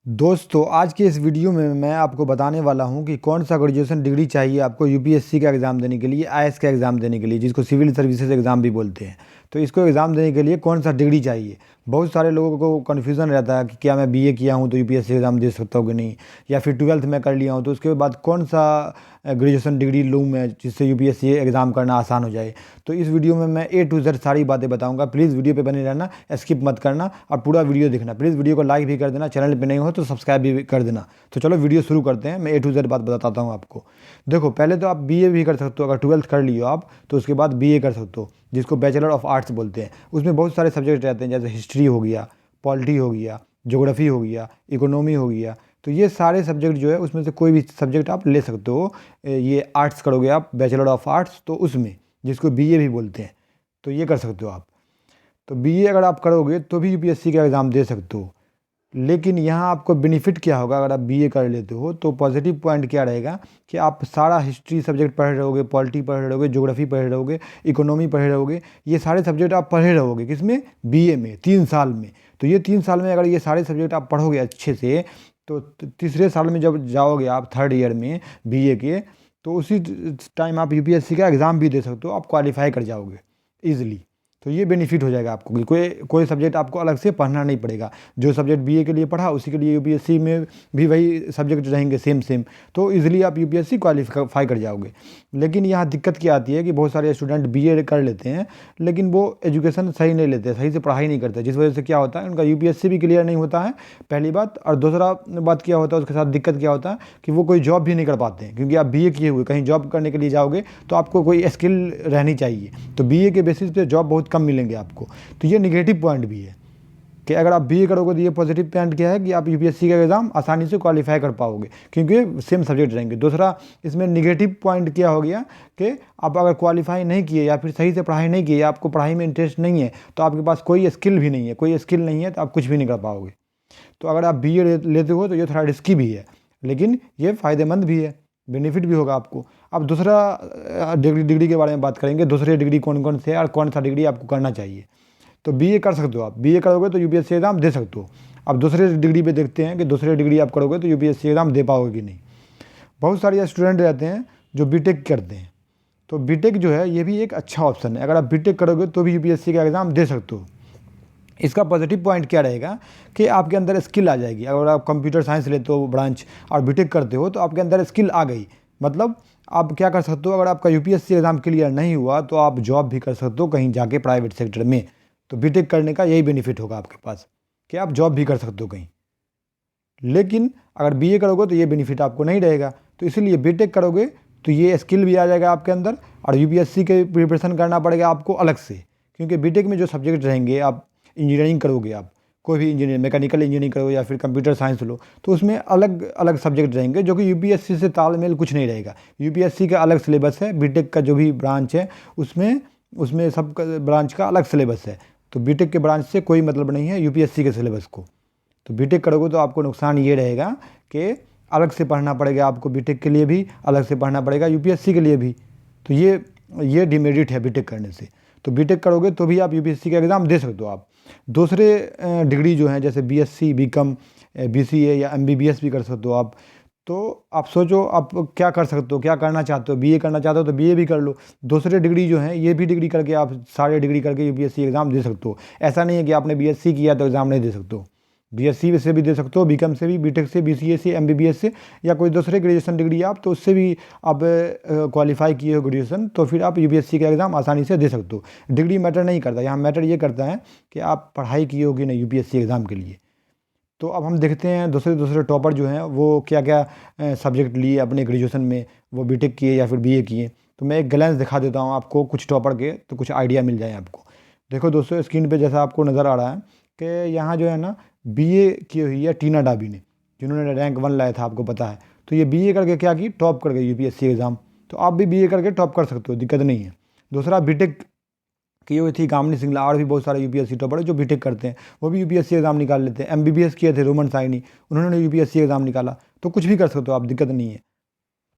दोस्तों आज के इस वीडियो में मैं आपको बताने वाला हूं कि कौन सा ग्रेजुएशन डिग्री चाहिए आपको यूपीएससी का एग्ज़ाम देने के लिए, आईएएस का एग्ज़ाम देने के लिए, जिसको सिविल सर्विसेज एग्ज़ाम भी बोलते हैं। तो इसको एग्ज़ाम देने के लिए कौन सा डिग्री चाहिए। बहुत सारे लोगों को कन्फ्यूज़न रहता है कि क्या मैं बीए किया हूं तो यूपीएससी एग्ज़ाम दे सकता हूं कि नहीं, या फिर 12th में कर लिया हूं तो उसके बाद कौन सा ग्रेजुएशन डिग्री लूँ मैं जिससे यूपीएससी एग्ज़ाम करना आसान हो जाए। तो इस वीडियो में मैं ए टू जेड सारी बातें बताऊंगा। प्लीज़ वीडियो पे बने रहना, स्किप मत करना और पूरा वीडियो देखना। प्लीज़ वीडियो को लाइक भी कर देना, चैनल पे नहीं हो तो सब्सक्राइब भी कर देना। तो चलो वीडियो शुरू करते हैं। मैं ए टू जेड बात बताता हूँ आपको। देखो, पहले तो आप बीए भी कर सकते हो। अगर 12th कर लियो आप तो उसके बाद बीए कर सकते हो, जिसको बैचलर ऑफ आर्ट्स बोलते हैं। उसमें बहुत सारे सब्जेक्ट रहते हैं, जैसे हिस्ट्री हो गया, पॉलिटी हो गया, ज्योग्राफी हो गया, इकोनॉमी हो गया। तो ये सारे सब्जेक्ट जो है उसमें से कोई भी सब्जेक्ट आप ले सकते हो। ये आर्ट्स करोगे आप, बैचलर ऑफ आर्ट्स, तो उसमें जिसको बीए भी बोलते हैं, तो ये कर सकते हो आप। तो बीए अगर आप करोगे तो भी यूपीएससी का एग्ज़ाम दे सकते हो। लेकिन यहाँ आपको बेनिफिट क्या होगा अगर आप बीए कर लेते हो, तो पॉजिटिव पॉइंट क्या रहेगा कि आप सारा हिस्ट्री सब्जेक्ट पढ़ रहे होगे, पॉलिटी पढ़ रहे होगे, ज्योग्राफी पढ़ रहे होगे, इकोनॉमी पढ़ रहे होगे। ये सारे सब्जेक्ट आप पढ़े रहोगे किसमें, बीए में, 3 साल में। तो ये 3 साल में अगर ये सारे सब्जेक्ट आप पढ़ोगे अच्छे से, तो तीसरे साल में जब जाओगे आप 3rd ईयर में बीए के, तो उसी टाइम आप यूपीएससी का एग्ज़ाम भी दे सकते हो, आप क्वालिफाई कर जाओगे ईजिली। तो ये बेनिफिट हो जाएगा आपको कि कोई सब्जेक्ट आपको अलग से पढ़ना नहीं पड़ेगा। जो सब्जेक्ट बीए के लिए पढ़ा उसी के लिए यूपीएससी में भी वही सब्जेक्ट रहेंगे, सेम। तो इजीली आप यूपीएससी क्वालिफाई कर जाओगे। लेकिन यहाँ दिक्कत क्या आती है कि बहुत सारे स्टूडेंट बीए कर लेते हैं, लेकिन वो एजुकेशन सही नहीं लेते, सही से पढ़ाई नहीं करते, जिस वजह से क्या होता है उनका यूपीएससी भी क्लियर नहीं होता है, पहली बात। और दूसरा बात क्या होता है, उसके साथ दिक्कत क्या होता है कि वो कोई जॉब भी नहीं कर पाते हैं। क्योंकि आप बीए किए हुए कहीं जॉब करने के लिए जाओगे तो आपको कोई स्किल रहनी चाहिए। तो बीए के बेसिस पे जॉब बहुत कम मिलेंगे आपको। तो ये निगेटिव पॉइंट भी है कि अगर आप बीए करोगे तो ये पॉजिटिव पॉइंट क्या है कि आप यूपीएससी का एग्ज़ाम आसानी से क्वालिफाई कर पाओगे, क्योंकि सेम सब्जेक्ट रहेंगे। दूसरा इसमें निगेटिव पॉइंट क्या हो गया कि आप अगर क्वालिफाई नहीं किए या फिर सही से पढ़ाई नहीं की, आपको पढ़ाई में इंटरेस्ट नहीं है, तो आपके पास कोई स्किल भी नहीं है। कोई स्किल नहीं है तो आप कुछ भी नहीं कर पाओगे। तो अगर आप बीए लेते हो तो ये थोड़ा रिस्की भी है, लेकिन ये फ़ायदेमंद भी है, बेनिफिट भी होगा आपको। अब दूसरा डिग्री के बारे में बात करेंगे। दूसरे डिग्री कौन कौन से है और कौन सा डिग्री आपको करना चाहिए। तो बीए कर सकते हो आप, बीए करोगे तो यूपीएससी एग्ज़ाम दे सकते हो। अब दूसरे डिग्री पे देखते हैं कि दूसरे डिग्री आप करोगे तो यूपीएससी एग्ज़ाम दे पाओगे कि नहीं। बहुत सारे स्टूडेंट रहते हैं जो बीटेक करते हैं। तो बीटेक जो है ये भी एक अच्छा ऑप्शन है। अगर आप बीटेक करोगे तो भी यूपीएससी का एग्ज़ाम दे सकते हो। इसका पॉजिटिव पॉइंट क्या रहेगा कि आपके अंदर स्किल आ जाएगी। अगर आप कंप्यूटर साइंस लेते हो ब्रांच और बीटेक करते हो तो आपके अंदर स्किल आ गई। मतलब आप क्या कर सकते हो, अगर आपका यूपीएससी एग्ज़ाम क्लियर नहीं हुआ तो आप जॉब भी कर सकते हो कहीं जाके प्राइवेट सेक्टर में। तो बीटेक करने का यही बेनिफिट होगा आपके पास कि आप जॉब भी कर सकते हो कहीं। लेकिन अगर बीए करोगे तो ये बेनिफिट आपको नहीं रहेगा। तो इसीलिए बीटेक करोगे तो ये स्किल भी आ जाएगा आपके अंदर, और यूपीएससी के प्रिपरेशन करना पड़ेगा आपको अलग से। क्योंकि बीटेक में जो सब्जेक्ट रहेंगे, आप इंजीनियरिंग करोगे, आप कोई भी इंजीनियरिंग, मैकेनिकल इंजीनियरिंग करो या फिर कंप्यूटर साइंस लो, तो उसमें अलग अलग सब्जेक्ट रहेंगे जो कि यूपीएससी से तालमेल कुछ नहीं रहेगा। यूपीएससी का अलग सिलेबस है, बीटेक का जो भी ब्रांच है उसमें उसमें सब ब्रांच का अलग सिलेबस है। तो बीटेक के ब्रांच से कोई मतलब नहीं है यूपीएससी के सिलेबस को। तो बीटेक करोगे तो आपको नुकसान ये रहेगा कि अलग से पढ़ना पड़ेगा आपको, बीटेक के लिए भी अलग से पढ़ना पड़ेगा, यूपीएससी के लिए भी। तो ये डिमेरिट है बीटेक करने से। तो बीटेक करोगे तो भी आप यूपीएससी का एग्ज़ाम दे सकते हो आप। दूसरे डिग्री जो हैं जैसे बीएससी, बीकॉम, बीसीए या एमबीबीएस भी कर सकते हो आप। तो आप सोचो आप क्या कर सकते हो, क्या करना चाहते हो। बीए करना चाहते हो तो बीए भी कर लो। दूसरे डिग्री जो हैं ये भी डिग्री करके आप सारे डिग्री करके यूपीएससी एग्ज़ाम दे सकते हो। ऐसा नहीं है कि आपने बीएससी किया तो एग्ज़ाम नहीं दे सकते हो। बीएससी से भी दे सकते हो, बीकॉम से भी, बीटेक से, बीसीए से, एमबीबीएस से, या कोई दूसरे ग्रेजुएशन डिग्री आप तो उससे भी आप क्वालिफाई किए हो ग्रेजुएशन, तो फिर आप यूपीएससी का एग्ज़ाम आसानी से दे सकते हो। डिग्री मैटर नहीं करता, यहाँ मैटर ये करता है कि आप पढ़ाई किए हो कि नहीं यूपीएससी एग्ज़ाम के लिए। तो अब हम देखते हैं दूसरे टॉपर जो हैं वो क्या क्या सब्जेक्ट लिए अपने ग्रेजुएशन में, वो बीटेक किए या फिर बीए किए। तो मैं एक ग्लैंस दिखा देता हूँ आपको कुछ टॉपर के, तो कुछ आइडिया मिल जाए आपको। देखो दोस्तों, स्क्रीन पे जैसा आपको नज़र आ रहा है कि यहाँ जो है ना बीए की हुई है टीना डाबी ने, जिन्होंने रैंक 1 लाया था, आपको पता है। तो ये बीए करके क्या की, टॉप कर गई यूपीएससी एग्ज़ाम। तो आप भी बीए करके टॉप कर सकते हो, दिक्कत नहीं है। दूसरा बीटेक की हुई थी गामिनी सिंगला, और भी बहुत सारे यूपीएससी टॉपर जो बीटेक करते हैं वो भी यूपीएससी एग्ज़ाम निकाल लेते हैं। एमबीबीएस किए थे रोमन साइनी, उन्होंने यूपीएससी एग्ज़ाम निकाला। तो कुछ भी कर सकते हो आप, दिक्कत नहीं है।